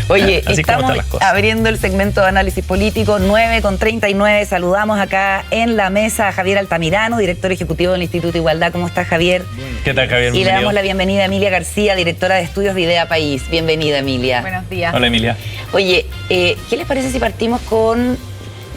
Oye, Así estamos abriendo el segmento de análisis político, 9:39. Saludamos acá en la mesa a Javier Altamirano, director ejecutivo del Instituto Igualdad. ¿Cómo estás, Javier? ¿Qué tal, Javier? Y le damos la bienvenida a Emilia García, directora de estudios de Idea País. Bienvenida, Emilia. Buenos días. Hola, Emilia. Oye, ¿qué les parece si partimos con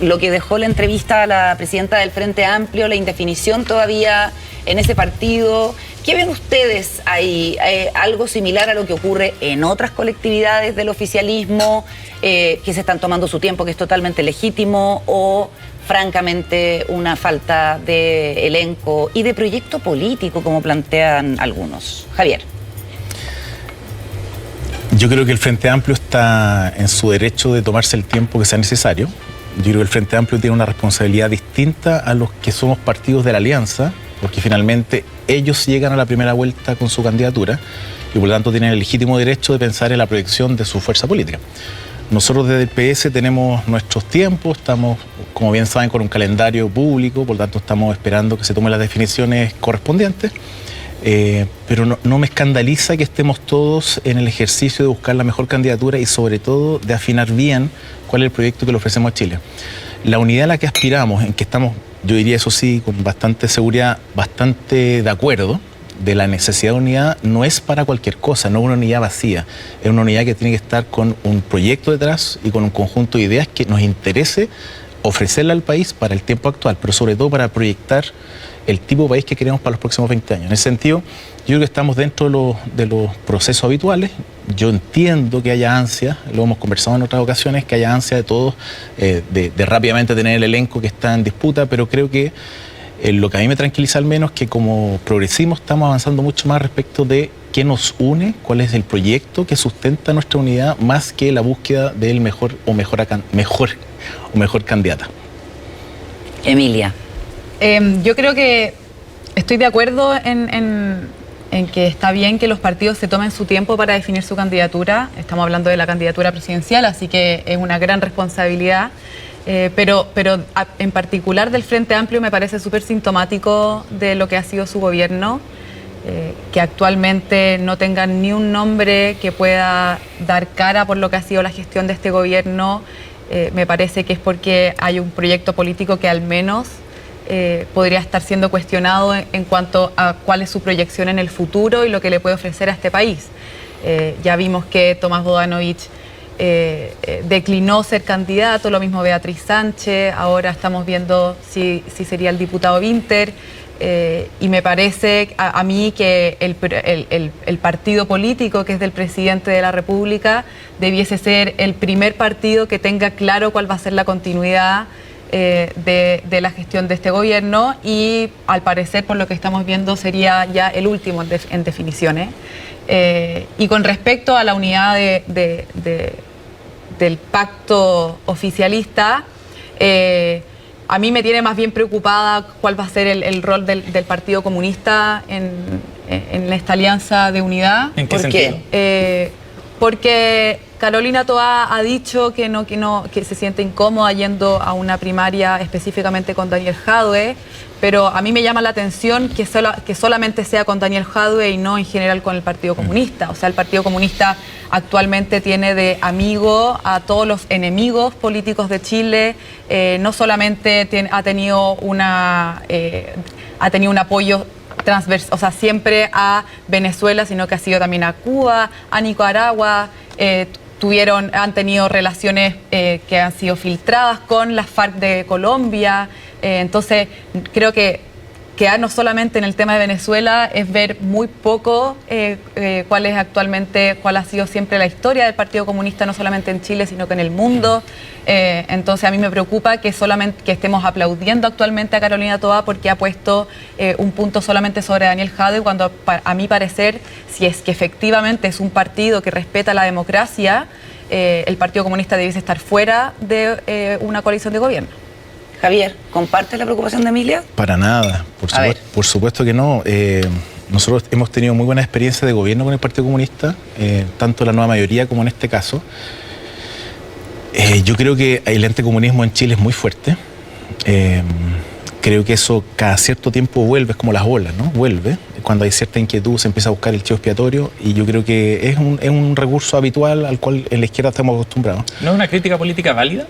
lo que dejó la entrevista a la presidenta del Frente Amplio, la indefinición todavía en ese partido? ¿Qué ven ustedes ahí? ¿Algo similar a lo que ocurre en otras colectividades del oficialismo, que se están tomando su tiempo, que es totalmente legítimo, o francamente una falta de elenco y de proyecto político, como plantean algunos? Javier. Yo creo que el Frente Amplio está en su derecho de tomarse el tiempo que sea necesario. Yo creo que el Frente Amplio tiene una responsabilidad distinta a los que somos partidos de la alianza, porque finalmente ellos llegan a la primera vuelta con su candidatura y por lo tanto tienen el legítimo derecho de pensar en la proyección de su fuerza política. Nosotros desde el PS tenemos nuestros tiempos, estamos, como bien saben, con un calendario público, por lo tanto estamos esperando que se tomen las definiciones correspondientes, pero no me escandaliza que estemos todos en el ejercicio de buscar la mejor candidatura y sobre todo de afinar bien cuál es el proyecto que le ofrecemos a Chile. La unidad a la que aspiramos, en que estamos, yo diría eso sí, con bastante seguridad, bastante de acuerdo, de la necesidad de unidad, no es para cualquier cosa, no es una unidad vacía, es una unidad que tiene que estar con un proyecto detrás y con un conjunto de ideas que nos interese ofrecerle al país para el tiempo actual, pero sobre todo para proyectar el tipo de país que queremos para los próximos 20 años. En ese sentido, yo creo que estamos dentro de los procesos habituales. Yo entiendo que haya ansia, lo hemos conversado en otras ocasiones, que haya ansia de todos de rápidamente tener el elenco que está en disputa, pero creo que lo que a mí me tranquiliza al menos es que como progresismo estamos avanzando mucho más respecto de qué nos une, cuál es el proyecto que sustenta nuestra unidad, más que la búsqueda del mejor candidata. Emilia. Yo creo que estoy de acuerdo en que está bien que los partidos se tomen su tiempo para definir su candidatura. Estamos hablando de la candidatura presidencial, así que es una gran responsabilidad. Pero en particular del Frente Amplio me parece súper sintomático de lo que ha sido su gobierno, que actualmente no tengan ni un nombre que pueda dar cara por lo que ha sido la gestión de este gobierno. Me parece que es porque hay un proyecto político que al menos podría estar siendo cuestionado en cuanto a cuál es su proyección en el futuro y lo que le puede ofrecer a este país. Ya vimos que Tomás Bodanovich declinó ser candidato, lo mismo Beatriz Sánchez, ahora estamos viendo si sería el diputado Winter, y me parece a mí que el partido político que es del presidente de la República debiese ser el primer partido que tenga claro cuál va a ser la continuidad de la gestión de este gobierno, y al parecer por lo que estamos viendo sería ya el último en definiciones. Y con respecto a la unidad del pacto oficialista, a mí me tiene más bien preocupada cuál va a ser el rol del Partido Comunista en esta alianza de unidad. ¿En qué sentido? Porque Carolina Toá ha dicho que se siente incómoda yendo a una primaria específicamente con Daniel Jadwe, pero a mí me llama la atención que solamente sea con Daniel Jadwe y no en general con el Partido Comunista. O sea, el Partido Comunista actualmente tiene de amigo a todos los enemigos políticos de Chile, no solamente ha tenido un apoyo transversal, o sea, siempre a Venezuela, sino que ha sido también a Cuba, a Nicaragua. Han tenido relaciones que han sido filtradas con las FARC de Colombia. Entonces, creo que quedarnos solamente en el tema de Venezuela es ver muy poco cuál ha sido siempre la historia del Partido Comunista, no solamente en Chile, sino que en el mundo. Entonces a mí me preocupa que estemos aplaudiendo actualmente a Carolina Toá porque ha puesto un punto solamente sobre Daniel Jadwe, cuando a mi parecer, si es que efectivamente es un partido que respeta la democracia, el Partido Comunista debiese estar fuera de una coalición de gobierno. Javier, ¿compartes la preocupación de Emilia? Para nada, por supuesto que no. Nosotros hemos tenido muy buena experiencia de gobierno con el Partido Comunista, tanto la nueva mayoría como en este caso. Yo creo que el anticomunismo en Chile es muy fuerte. Creo que eso cada cierto tiempo vuelve, es como las olas, ¿no? Vuelve. Cuando hay cierta inquietud se empieza a buscar el chivo expiatorio y yo creo que es un recurso habitual al cual en la izquierda estamos acostumbrados. ¿No es una crítica política válida?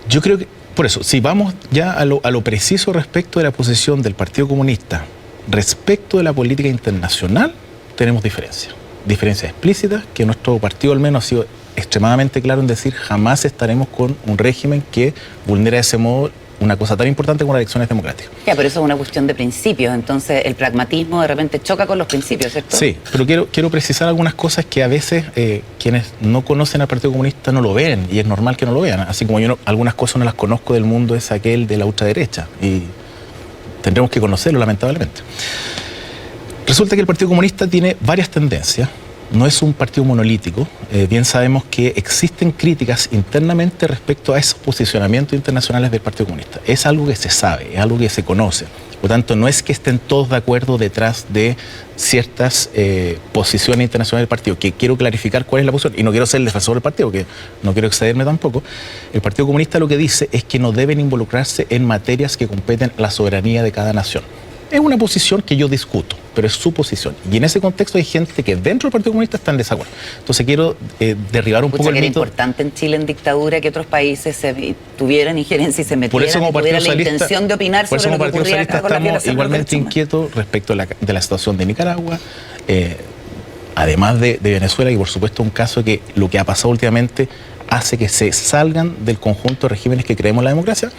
Yo creo que, por eso, si vamos ya a lo preciso respecto de la posición del Partido Comunista respecto de la política internacional, tenemos diferencias. Diferencias explícitas que nuestro partido al menos ha sido extremadamente claro en decir jamás estaremos con un régimen que vulnera de ese modo una cosa tan importante como las elecciones democráticas. Ya, pero eso es una cuestión de principios, entonces el pragmatismo de repente choca con los principios, ¿cierto? Sí, pero quiero precisar algunas cosas que a veces quienes no conocen al Partido Comunista no lo ven, y es normal que no lo vean, así como yo algunas cosas no las conozco del mundo, es aquel de la ultraderecha, y tendremos que conocerlo lamentablemente. Resulta que el Partido Comunista tiene varias tendencias. No es un partido monolítico, bien sabemos que existen críticas internamente respecto a esos posicionamientos internacionales del Partido Comunista. Es algo que se sabe, es algo que se conoce. Por lo tanto, no es que estén todos de acuerdo detrás de ciertas posiciones internacionales del partido, que quiero clarificar cuál es la posición, y no quiero ser el defensor del partido, que no quiero excederme tampoco. El Partido Comunista lo que dice es que no deben involucrarse en materias que competen a la soberanía de cada nación. Es una posición que yo discuto, pero es su posición. Y en ese contexto hay gente que dentro del Partido Comunista está en desacuerdo. Entonces quiero derribar un poco el mito. Era importante en Chile en dictadura que otros países tuvieran injerencia y se metieran y tuvieran la intención de opinar sobre lo que ocurría acá con la violación de los derechos humanos. Igualmente inquietos respecto de la situación de Nicaragua, además de Venezuela, y por supuesto un caso que lo que ha pasado últimamente hace que se salgan del conjunto de regímenes que creemos en la democracia.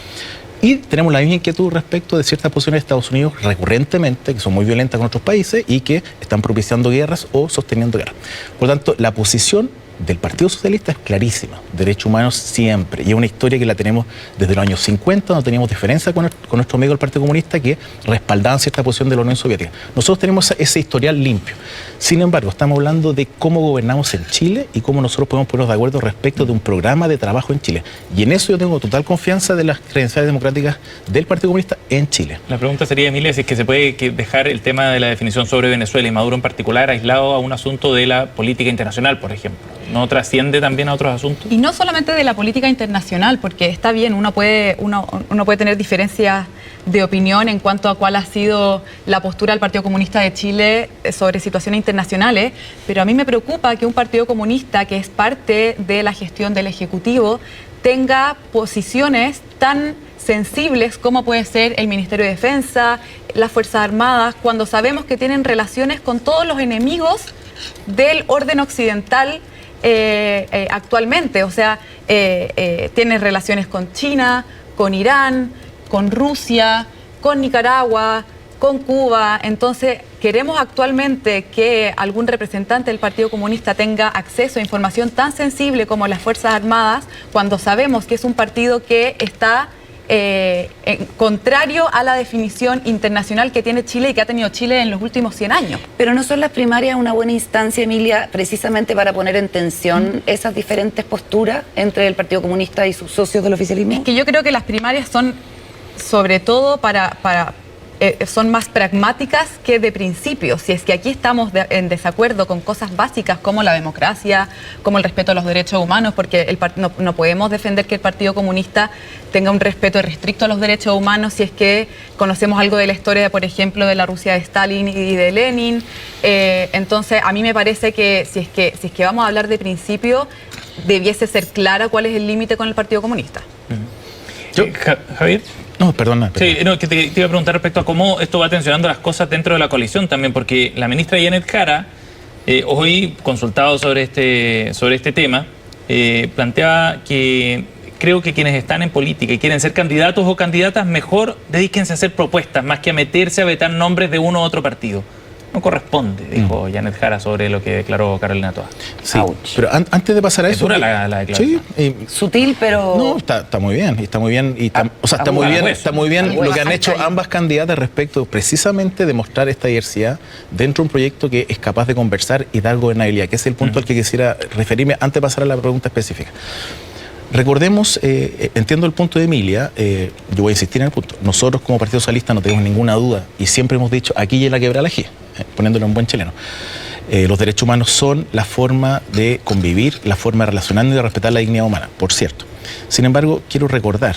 Y tenemos la misma inquietud respecto de ciertas posiciones de Estados Unidos recurrentemente, que son muy violentas con otros países y que están propiciando guerras o sosteniendo guerras. Por lo tanto, la posición del Partido Socialista es clarísima, derechos humanos siempre, y es una historia que la tenemos desde los años 50, donde teníamos diferencia con nuestro amigo el Partido Comunista que respaldaban cierta posición de la Unión Soviética. Nosotros tenemos ese historial limpio. Sin embargo, estamos hablando de cómo gobernamos en Chile y cómo nosotros podemos ponernos de acuerdo respecto de un programa de trabajo en Chile. Y en eso yo tengo total confianza de las credenciales democráticas del Partido Comunista en Chile. La pregunta sería, Emilia, si es que se puede dejar el tema de la definición sobre Venezuela y Maduro en particular aislado a un asunto de la política internacional, por ejemplo. ¿No trasciende también a otros asuntos? Y no solamente de la política internacional, porque está bien, uno puede tener diferencias de opinión en cuanto a cuál ha sido la postura del Partido Comunista de Chile sobre situaciones internacionales, pero a mí me preocupa que un Partido Comunista que es parte de la gestión del Ejecutivo tenga posiciones tan sensibles como puede ser el Ministerio de Defensa, las Fuerzas Armadas, cuando sabemos que tienen relaciones con todos los enemigos del orden occidental actualmente. O sea, tiene relaciones con China, con Irán, con Rusia, con Nicaragua, con Cuba. Entonces, queremos actualmente que algún representante del Partido Comunista tenga acceso a información tan sensible como las Fuerzas Armadas, cuando sabemos que es un partido que está contrario a la definición internacional que tiene Chile y que ha tenido Chile en los últimos 100 años. Pero ¿no son las primarias una buena instancia, Emilia, precisamente para poner en tensión esas diferentes posturas entre el Partido Comunista y sus socios del oficialismo? Es que yo creo que las primarias son, sobre todo, son más pragmáticas que de principio. Si es que aquí estamos en desacuerdo con cosas básicas como la democracia, como el respeto a los derechos humanos, porque no podemos defender que el Partido Comunista tenga un respeto restricto a los derechos humanos si es que conocemos algo de la historia, por ejemplo, de la Rusia de Stalin y de Lenin. Entonces, a mí me parece que si es que vamos a hablar de principio, debiese ser clara cuál es el límite con el Partido Comunista. Javier. No, perdona. Sí, no, que te iba a preguntar respecto a cómo esto va tensionando las cosas dentro de la coalición también, porque la ministra Janet Jara, hoy consultado sobre este tema, planteaba que creo que quienes están en política y quieren ser candidatos o candidatas, mejor dedíquense a hacer propuestas, más que a meterse a vetar nombres de uno u otro partido. No corresponde, dijo Janet Jara sobre lo que declaró Carolina Toa. Sí, pero antes de pasar a eso... Es dura la declaración. Sí, sutil, pero... No, está muy bien, está muy bien. Está muy bien lo que han hecho ambas candidatas respecto precisamente de mostrar esta diversidad dentro de un proyecto que es capaz de conversar y dar gobernabilidad, que es el punto al que quisiera referirme antes de pasar a la pregunta específica. Recordemos, entiendo el punto de Emilia, yo voy a insistir en el punto. Nosotros como Partido Socialista no tenemos ninguna duda y siempre hemos dicho, aquí ya la quebra la G, poniéndolo en buen chileno. Los derechos humanos son la forma de convivir, la forma de relacionarnos y de respetar la dignidad humana, por cierto. Sin embargo, quiero recordar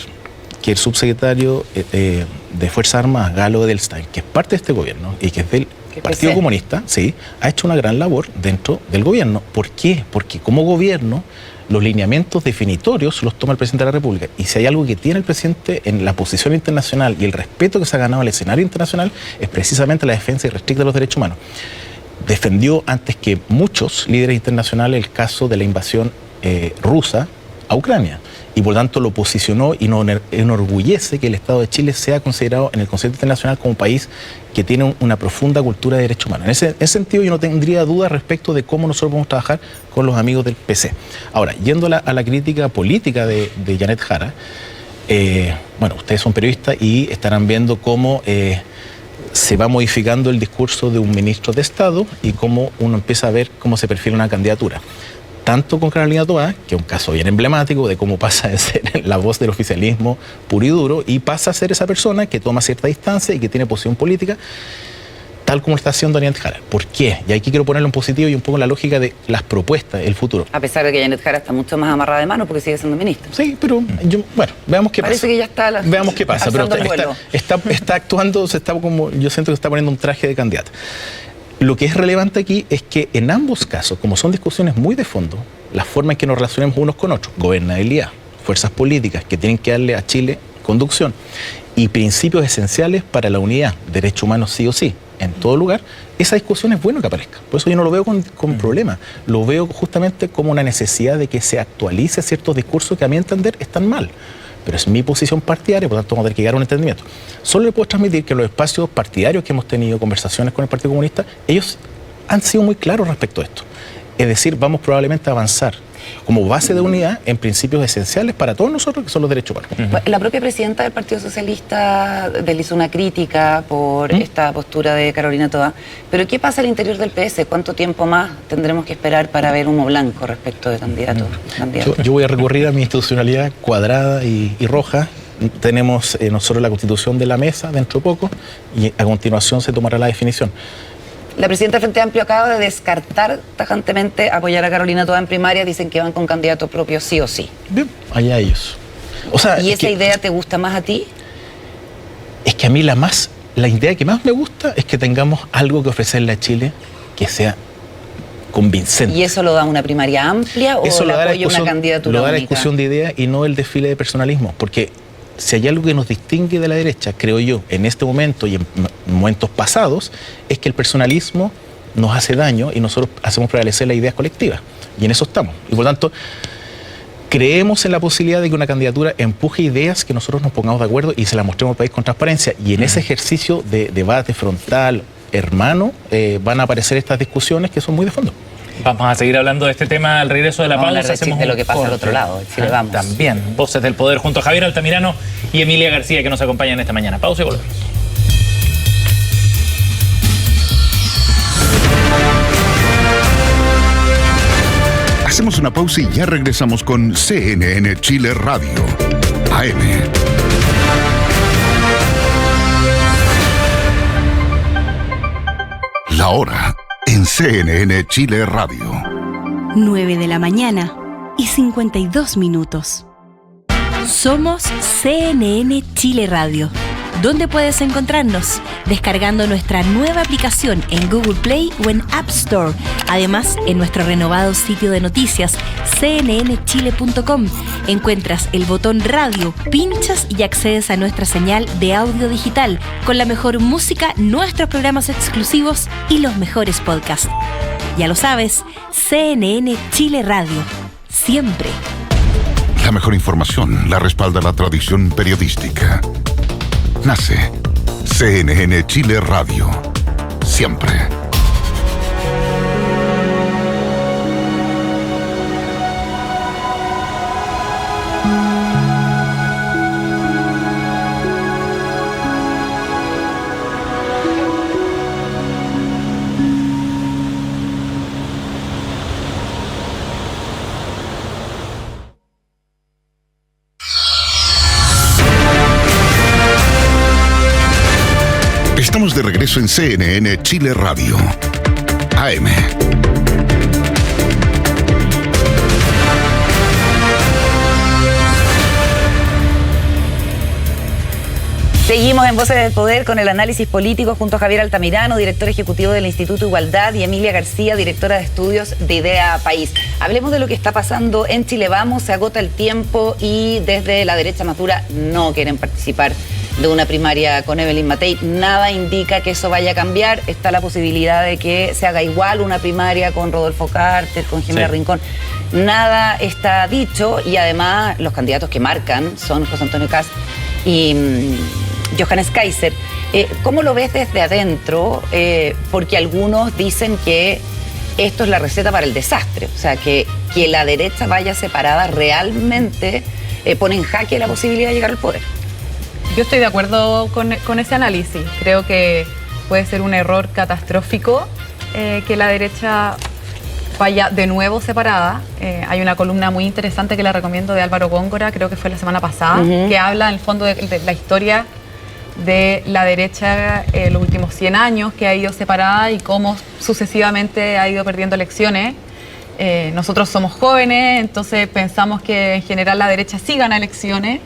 que el subsecretario de Fuerzas Armadas, Galo Edelstein, que es parte de este gobierno y que es del Partido Comunista, sí, ha hecho una gran labor dentro del gobierno. ¿Por qué? Porque como gobierno los lineamientos definitorios los toma el presidente de la República. Y si hay algo que tiene el presidente en la posición internacional y el respeto que se ha ganado al escenario internacional, es precisamente la defensa irrestricta de los derechos humanos. Defendió antes que muchos líderes internacionales el caso de la invasión rusa a Ucrania. Y por tanto lo posicionó y nos enorgullece que el Estado de Chile sea considerado en el concierto internacional como un país que tiene una profunda cultura de derechos humanos. En ese sentido yo no tendría duda respecto de cómo nosotros podemos trabajar con los amigos del PC. Ahora, yendo a la crítica política de Janet Jara, bueno, ustedes son periodistas y estarán viendo cómo se va modificando el discurso de un ministro de Estado y cómo uno empieza a ver cómo se perfila una candidatura. Tanto con Carolina Toá, que es un caso bien emblemático de cómo pasa de ser la voz del oficialismo puro y duro y pasa a ser esa persona que toma cierta distancia y que tiene posición política, tal como está haciendo Janet Jara. ¿Por qué? Y aquí quiero ponerlo en positivo y un poco en la lógica de las propuestas, el futuro. A pesar de que Janet Jara está mucho más amarrada de mano porque sigue siendo ministra. Sí, pero bueno, veamos qué pasa. Parece que ya está veamos qué pasa, pero está actuando, yo siento que está poniendo un traje de candidata. Lo que es relevante aquí es que en ambos casos, como son discusiones muy de fondo, la forma en que nos relacionemos unos con otros, gobernabilidad, fuerzas políticas que tienen que darle a Chile conducción y principios esenciales para la unidad, derechos humanos sí o sí, en todo lugar, esa discusión es bueno que aparezca. Por eso yo no lo veo con problema, lo veo justamente como una necesidad de que se actualice ciertos discursos que a mi entender están mal. Pero es mi posición partidaria, por lo tanto vamos a tener que llegar a un entendimiento. Solo le puedo transmitir que en los espacios partidarios que hemos tenido, conversaciones con el Partido Comunista, ellos han sido muy claros respecto a esto. Es decir, vamos probablemente a avanzar como base de unidad en principios esenciales para todos nosotros, que son los derechos humanos. La propia presidenta del Partido Socialista le hizo una crítica por esta postura de Carolina Toá. Pero ¿qué pasa al interior del PS? ¿Cuánto tiempo más tendremos que esperar para ver humo blanco respecto de candidatos? Yo voy a recurrir a mi institucionalidad cuadrada y roja. Tenemos nosotros la constitución de la mesa dentro de poco y a continuación se tomará la definición. La presidenta del Frente Amplio acaba de descartar tajantemente apoyar a Carolina Toá en primaria. Dicen que van con candidato propio sí o sí. Bien, allá ellos. O sea, ¿y esa idea te gusta más a ti? Es que a mí la idea que más me gusta es que tengamos algo que ofrecerle a Chile que sea convincente. ¿Y eso lo da una primaria amplia o eso le apoya una candidatura única? Lo da la única? discusión de ideas y no el desfile de personalismo, porque si hay algo que nos distingue de la derecha, creo yo, en este momento y en momentos pasados, es que el personalismo nos hace daño y nosotros hacemos prevalecer las ideas colectivas. Y en eso estamos. Y por tanto, creemos en la posibilidad de que una candidatura empuje ideas que nosotros nos pongamos de acuerdo y se las mostremos al país con transparencia. Y en ese ejercicio de debate frontal, hermano, van a aparecer estas discusiones que son muy de fondo. Vamos a seguir hablando de este tema al regreso de la pausa. Hacemos de lo que pasa al otro lado. Vamos. También, Voces del Poder junto a Javier Altamirano y Emilia García que nos acompañan esta mañana. Pausa y volvemos. Hacemos una pausa y ya regresamos con CNN Chile Radio, AM. La hora en CNN Chile Radio. 9 de la mañana y 52 minutos. Somos CNN Chile Radio. ¿Dónde puedes encontrarnos? Descargando nuestra nueva aplicación en Google Play o en App Store. Además, en nuestro renovado sitio de noticias, cnnchile.com, encuentras el botón radio, pinchas y accedes a nuestra señal de audio digital, con la mejor música, nuestros programas exclusivos y los mejores podcasts. Ya lo sabes, CNN Chile Radio. Siempre. La mejor información la respalda la tradición periodística. Nace CNN Chile Radio. Siempre. Estamos de regreso en CNN Chile Radio, AM. Seguimos en Voces del Poder con el análisis político junto a Javier Altamirano, director ejecutivo del Instituto Igualdad, y Emilia García, directora de estudios de Idea País. Hablemos de lo que está pasando en Chile Vamos. Se agota el tiempo y desde la derecha más dura no quieren participar de una primaria con Evelyn Matei. Nada indica que eso vaya a cambiar. Está la posibilidad de que se haga igual una primaria con Rodolfo Carter, con Jimena Rincón. Nada está dicho y además los candidatos que marcan son José Antonio Kast y Johannes Kaiser. ¿Cómo lo ves desde adentro? Porque algunos dicen que esto es la receta para el desastre. O sea, que la derecha vaya separada realmente pone en jaque la posibilidad de llegar al poder. Yo estoy de acuerdo con ese análisis. Creo que puede ser un error catastrófico que la derecha vaya de nuevo separada. Hay una columna muy interesante que le recomiendo de Álvaro Góngora, creo que fue la semana pasada, que habla en el fondo de la historia de la derecha los últimos 100 años, que ha ido separada y cómo sucesivamente ha ido perdiendo elecciones. Nosotros somos jóvenes, entonces pensamos que en general la derecha sí gana elecciones,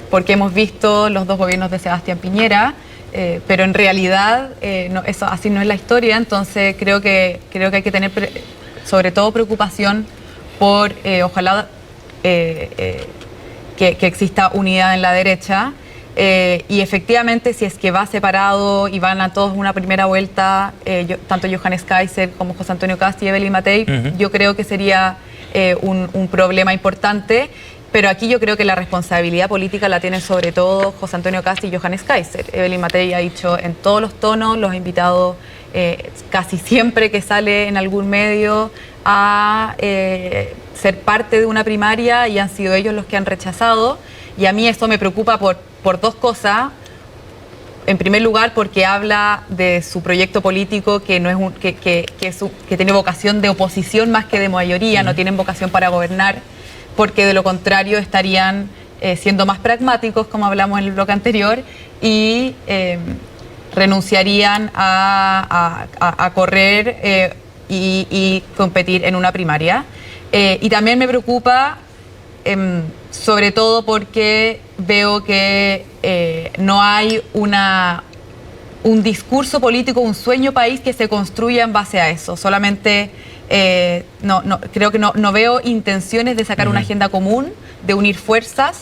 porque hemos visto los dos gobiernos de Sebastián Piñera, pero en realidad eso así no es la historia. Entonces creo que hay que tener sobre todo preocupación por ojalá que exista unidad en la derecha. Y efectivamente, si es que va separado y van a todos una primera vuelta, tanto Johannes Kaiser como José Antonio Kast y Evelyn Matei, yo creo que sería un problema importante. Pero aquí yo creo que la responsabilidad política la tienen sobre todo José Antonio Kast y Johannes Kaiser. Evelyn Matei ha dicho en todos los tonos, los ha invitado casi siempre que sale en algún medio a ser parte de una primaria, y han sido ellos los que han rechazado. Y a mí eso me preocupa por dos cosas. En primer lugar, porque habla de su proyecto político, que no es que tiene vocación de oposición más que de mayoría, no tienen vocación para gobernar, porque de lo contrario estarían siendo más pragmáticos, como hablamos en el bloque anterior, y renunciarían a correr y competir en una primaria. Y también me preocupa, sobre todo porque veo que no hay un discurso político, un sueño país que se construya en base a eso. Solamente creo que no veo intenciones de sacar una agenda común, de unir fuerzas,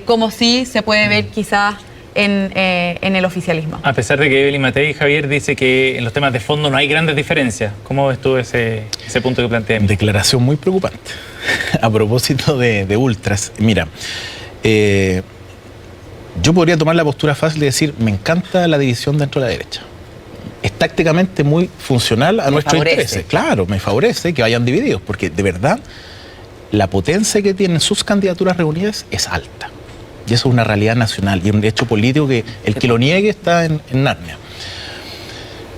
como sí se puede ver quizás en el oficialismo. A pesar de que Evelyn Matei, Javier, dice que en los temas de fondo no hay grandes diferencias. ¿Cómo ves tú ese punto que planteé? Declaración muy preocupante. A propósito de ultras, mira, yo podría tomar la postura fácil de decir, me encanta la división dentro de la derecha. Es tácticamente muy funcional a nuestros intereses. Claro, me favorece que vayan divididos, porque de verdad la potencia que tienen sus candidaturas reunidas es alta. Y eso es una realidad nacional y un hecho político que el que lo niegue está en Narnia.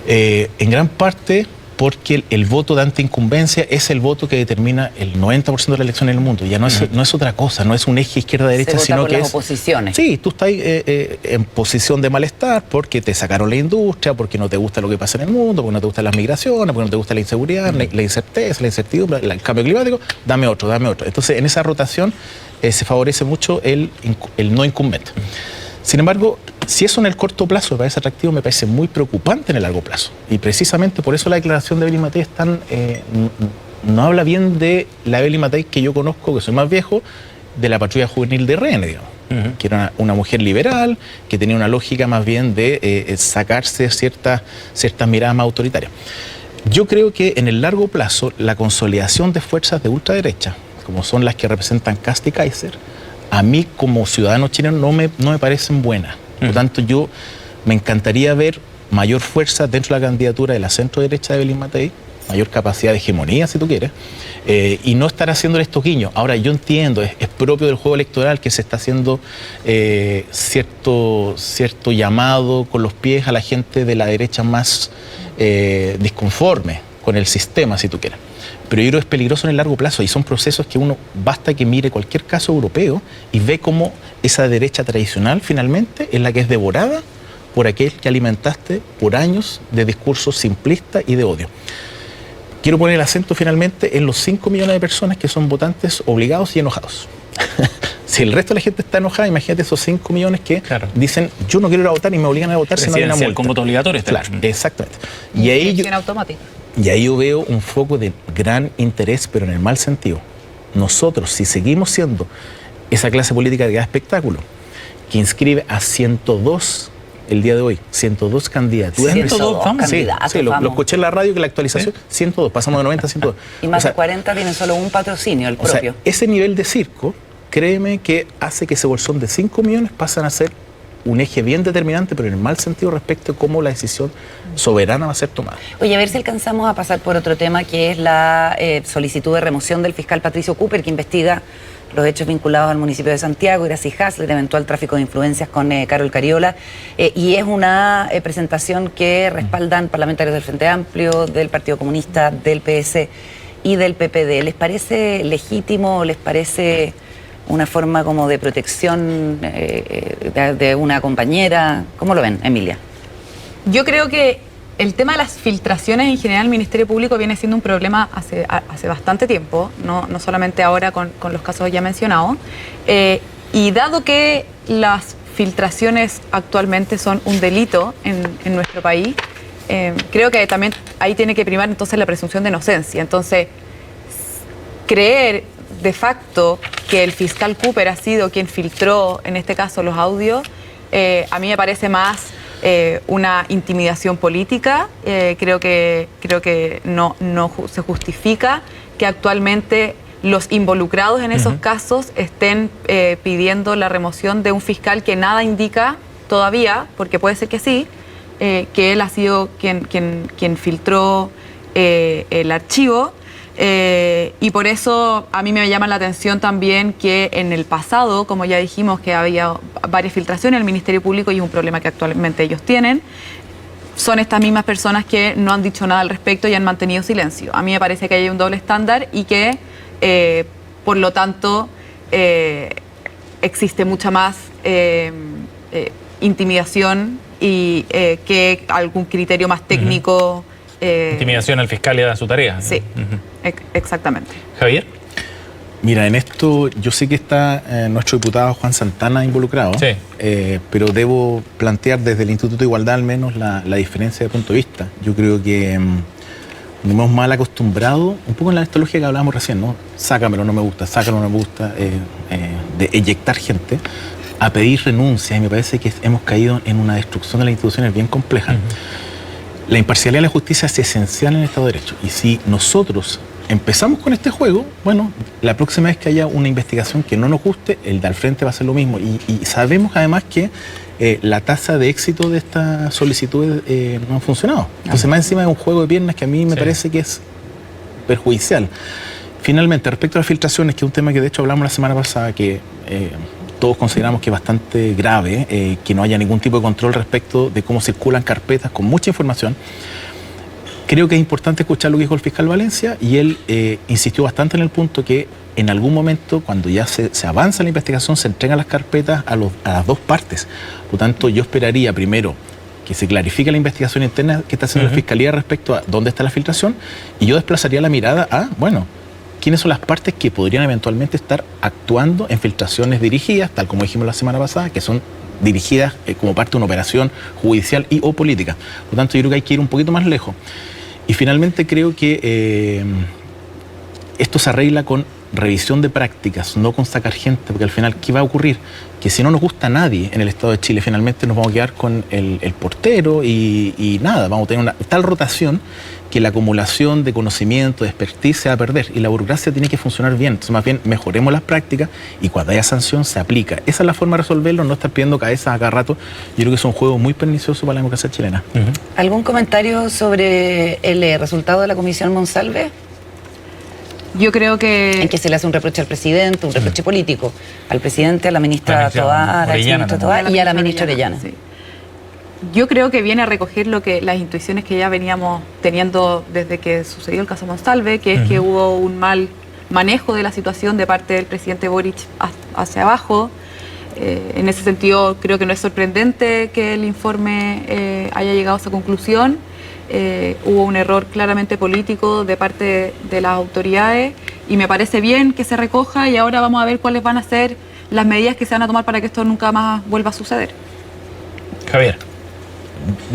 En gran parte porque el voto de antiincumbencia es el voto que determina el 90% de la elección en el mundo. Ya no es otra cosa, no es un eje izquierda-derecha, sino que es oposiciones. Sí, tú estás en posición de malestar porque te sacaron la industria, porque no te gusta lo que pasa en el mundo, porque no te gustan las migraciones, porque no te gusta la inseguridad, la incerteza, la incertidumbre, el cambio climático. Dame otro. Entonces, en esa rotación se favorece mucho el no incumbente. Sin embargo, si eso en el corto plazo me parece atractivo, me parece muy preocupante en el largo plazo. Y precisamente por eso la declaración de Evelyn Matei no habla bien de la Evelyn Matei que yo conozco, que soy más viejo, de la patrulla juvenil de RN, digamos, que era una mujer liberal, que tenía una lógica más bien de sacarse ciertas miradas más autoritarias. Yo creo que en el largo plazo la consolidación de fuerzas de ultraderecha, como son las que representan Kast y Kaiser, a mí como ciudadano chileno no me parecen buenas. Por lo tanto, yo me encantaría ver mayor fuerza dentro de la candidatura de la centro derecha de Evelyn Matei, mayor capacidad de hegemonía, si tú quieres, y no estar haciendo estos guiños. Ahora, yo entiendo, es propio del juego electoral que se está haciendo cierto llamado con los pies a la gente de la derecha más disconforme con el sistema, si tú quieres. Pero yo creo que es peligroso en el largo plazo y son procesos que uno basta que mire cualquier caso europeo y ve cómo esa derecha tradicional finalmente es la que es devorada por aquel que alimentaste por años de discursos simplistas y de odio. Quiero poner el acento finalmente en los 5 millones de personas que son votantes obligados y enojados. Si el resto de la gente está enojada, imagínate esos 5 millones que Claro. dicen, yo no quiero ir a votar y me obligan a votar si no hay una Presidencial multa. con voto obligatorio. Está. Claro, exactamente. Y ahí, Inscripción automática. y ahí yo veo un foco de gran interés, pero en el mal sentido. Nosotros, si seguimos siendo esa clase política que da espectáculo, que inscribe a 102 el día de hoy, 102 candidaturas. 102, vamos. Sí, candidatos, sí, lo vamos. escuché en la radio que la actualización, 102, pasamos de 90 a 102. Y más O sea, de 40 tienen solo un patrocinio, el o sea, propio. ese nivel de circo, créeme que hace que ese bolsón de 5 millones pasen a ser un eje bien determinante, pero en el mal sentido respecto a cómo la decisión soberana va a ser tomada. Oye, a ver si alcanzamos a pasar por otro tema, que es la solicitud de remoción del fiscal Patricio Cooper, que investiga los hechos vinculados al municipio de Santiago, Gracie Hasler, eventual tráfico de influencias con Carol Cariola, y es una presentación que respaldan parlamentarios del Frente Amplio, del Partido Comunista, del PS y del PPD. ¿Les parece legítimo? ¿Les parece una forma como de protección de una compañera? ¿Cómo lo ven, Emilia? Yo creo que el tema de las filtraciones en general, el Ministerio Público viene siendo un problema hace bastante tiempo, no solamente ahora con los casos ya mencionados. Y dado que las filtraciones actualmente son un delito en nuestro país, creo que también ahí tiene que primar entonces la presunción de inocencia. Entonces, creer de facto que el fiscal Cooper ha sido quien filtró, en este caso, los audios, a mí me parece más una intimidación política. Creo que no se justifica que actualmente los involucrados en esos casos estén pidiendo la remoción de un fiscal que nada indica todavía, porque puede ser que sí, que él ha sido quien filtró el archivo. Y por eso a mí me llama la atención también que en el pasado, como ya dijimos, que había varias filtraciones en el Ministerio Público y es un problema que actualmente ellos tienen, son estas mismas personas que no han dicho nada al respecto y han mantenido silencio. A mí me parece que hay un doble estándar y que, por lo tanto, existe mucha más intimidación y que algún criterio más técnico. Intimidación al fiscal y a su tarea. Sí, exactamente. Javier. Mira, en esto yo sé que está nuestro diputado Juan Santana involucrado, Sí. Pero debo plantear desde el Instituto de Igualdad al menos la diferencia de punto de vista. Yo creo que nos hemos mal acostumbrado, un poco en la lógica que hablábamos recién, ¿no? Sácamelo, no me gusta, sácalo, no me gusta, de eyectar gente, a pedir renuncias, y me parece que hemos caído en una destrucción de las instituciones bien compleja. La imparcialidad de la justicia es esencial en el Estado de Derecho. Y si nosotros empezamos con este juego, bueno, la próxima vez que haya una investigación que no nos guste, el de al frente va a hacer lo mismo. Y sabemos además que la tasa de éxito de estas solicitudes no ha funcionado. Entonces, más encima de un juego de piernas que a mí me parece que es perjudicial. Finalmente, respecto a las filtraciones, que es un tema que de hecho hablamos la semana pasada, que todos consideramos que es bastante grave, que no haya ningún tipo de control respecto de cómo circulan carpetas con mucha información. Creo que es importante escuchar lo que dijo el fiscal Valencia, y él insistió bastante en el punto que en algún momento, cuando ya se avanza la investigación, se entregan las carpetas a las dos partes. Por lo tanto, yo esperaría primero que se clarifique la investigación interna que está haciendo la Fiscalía respecto a dónde está la filtración, y yo desplazaría la mirada a, bueno, quiénes son las partes que podrían eventualmente estar actuando en filtraciones dirigidas, tal como dijimos la semana pasada, que son dirigidas como parte de una operación judicial y o política. Por lo tanto, yo creo que hay que ir un poquito más lejos. Y finalmente creo que esto se arregla con revisión de prácticas, no con sacar gente, porque al final, ¿qué va a ocurrir? Que si no nos gusta a nadie en el Estado de Chile, finalmente nos vamos a quedar con el portero y nada, vamos a tener una tal rotación que la acumulación de conocimiento, de expertise se va a perder, y la burocracia tiene que funcionar bien. Entonces, más bien, mejoremos las prácticas y cuando haya sanción se aplica. Esa es la forma de resolverlo, no estar pidiendo cabezas a cada rato. Yo creo que es un juego muy pernicioso para la democracia chilena. ¿Algún comentario sobre el resultado de la Comisión Monsalve? Yo creo En que se le hace un reproche al presidente, un reproche político, al presidente, a la ministra Tovar, al exministro Tovar y a la ministra Orellana. Sí. Yo creo que viene a recoger las intuiciones que ya veníamos teniendo desde que sucedió el caso Monsalve, que es que hubo un mal manejo de la situación de parte del presidente Boric hacia abajo. En ese sentido, creo que no es sorprendente que el informe haya llegado a esa conclusión. Hubo un error claramente político de parte de las autoridades, y me parece bien que se recoja, y ahora vamos a ver cuáles van a ser las medidas que se van a tomar para que esto nunca más vuelva a suceder. Javier.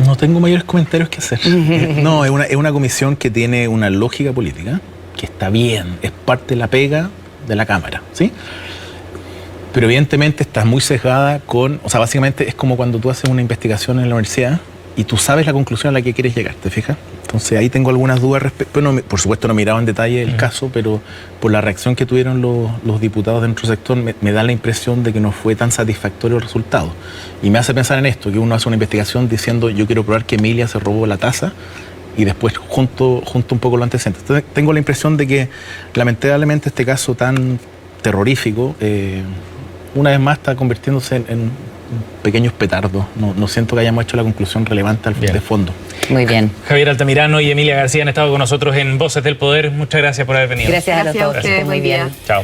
No tengo mayores comentarios que hacer. No, es una comisión que tiene una lógica política, que está bien, es parte de la pega de la Cámara, ¿sí? Pero evidentemente está muy sesgada con, o sea, básicamente es como cuando tú haces una investigación en la universidad y tú sabes la conclusión a la que quieres llegar, ¿te fijas? Entonces ahí tengo algunas dudas respecto, bueno, por supuesto no he mirado en detalle el caso, pero por la reacción que tuvieron los diputados de nuestro sector me da la impresión de que no fue tan satisfactorio el resultado. Y me hace pensar en esto, que uno hace una investigación diciendo yo quiero probar que Emilia se robó la taza y después junto un poco los antecedentes. Entonces tengo la impresión de que lamentablemente este caso tan terrorífico una vez más está convirtiéndose en pequeños petardos. No siento que hayamos hecho la conclusión relevante de fondo. Muy bien. Javier Altamirano y Emilia García han estado con nosotros en Voces del Poder. Muchas gracias por haber venido. Gracias a los dos. Gracias a ustedes, Muy bien. Chao.